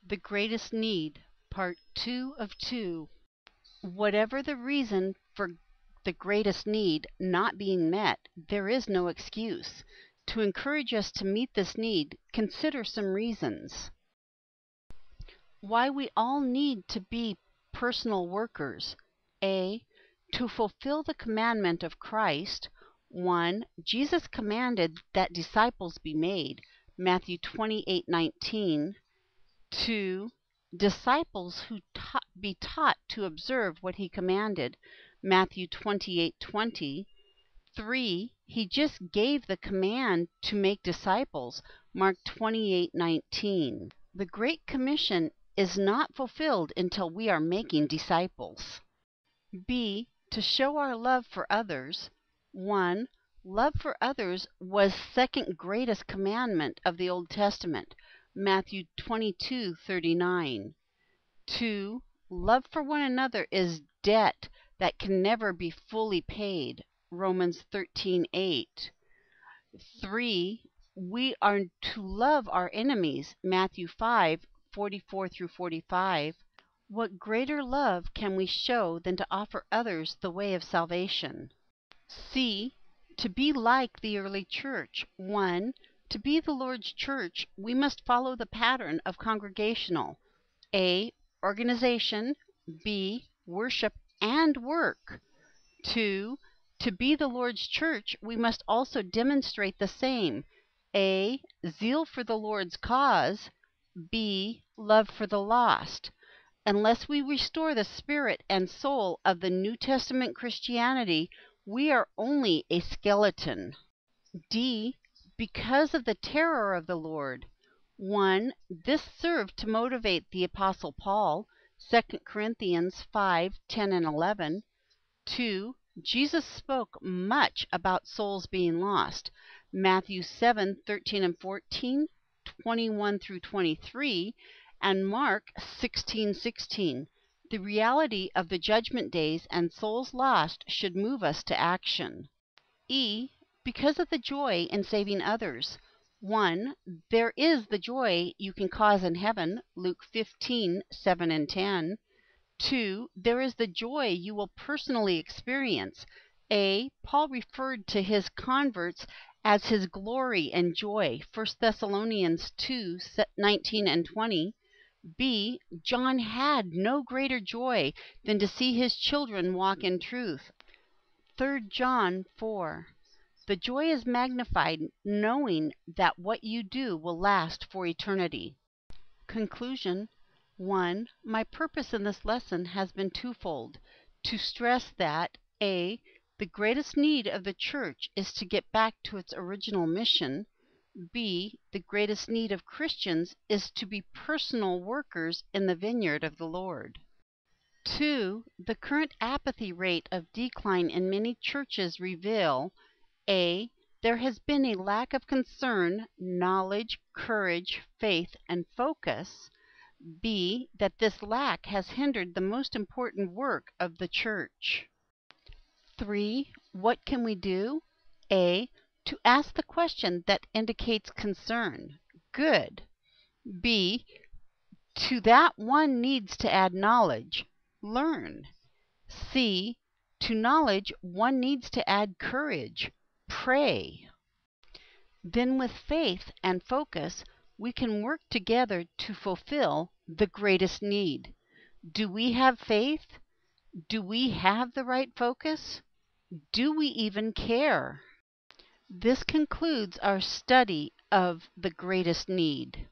The Greatest Need, Part 2 of 2. Whatever the reason for the greatest need not being met, there is no excuse. To encourage us to meet this need, consider some reasons. Why we all need to be personal workers. A. To fulfill the commandment of Christ. 1. Jesus commanded that disciples be made. Matthew 28:19. 2. Disciples who be taught to observe what he commanded. Matthew 28:20. 3. He just gave the command to make disciples. Mark 28:19. The Great Commission is not fulfilled until we are making disciples. B. To show our love for others. 1. Love for others was second greatest commandment of the Old Testament. Matthew 22:39. 2. Love for one another is debt that can never be fully paid. Romans 13:8. 3. We are to love our enemies. Matthew 5:44-45. What greater love can we show than to offer others the way of salvation? C. To be like the early church. 1. To be the Lord's church, we must follow the pattern of congregational. A. Organization. B. Worship and work. 2. To be the Lord's church, we must also demonstrate the same. A. Zeal for the Lord's cause. B. Love for the lost. Unless we restore the spirit and soul of the New Testament Christianity, we are only a skeleton. D. Because of the terror of the Lord. 1. This served to motivate the Apostle Paul, 2 Corinthians 5:10-11. 2. Jesus spoke much about souls being lost. Matthew 7:13-14, 21-23, and Mark 16:16. The reality of the judgment days and souls lost should move us to action. E. Because of the joy in saving others. 1. There is the joy you can cause in heaven. Luke 15:7-10. 2. There is the joy you will personally experience. A. Paul referred to his converts as his glory and joy. 1 Thessalonians 2:19-20. B. John had no greater joy than to see his children walk in truth. 3 John 4. The joy is magnified knowing that what you do will last for eternity. Conclusion. 1. My purpose in this lesson has been twofold: to stress that A. The greatest need of the church is to get back to its original mission. B. The greatest need of Christians is to be personal workers in the vineyard of the Lord. 2. The current apathy rate of decline in many churches reveal A. There has been a lack of concern, knowledge, courage, faith, and focus. B. That this lack has hindered the most important work of the church. 3. What can we do? A. To ask the question that indicates concern. Good. B. To that one needs to add knowledge. Learn. C. To knowledge one needs to add courage. Pray. Then with faith and focus, we can work together to fulfill the greatest need. Do we have faith? Do we have the right focus? Do we even care? This concludes our study of the greatest need.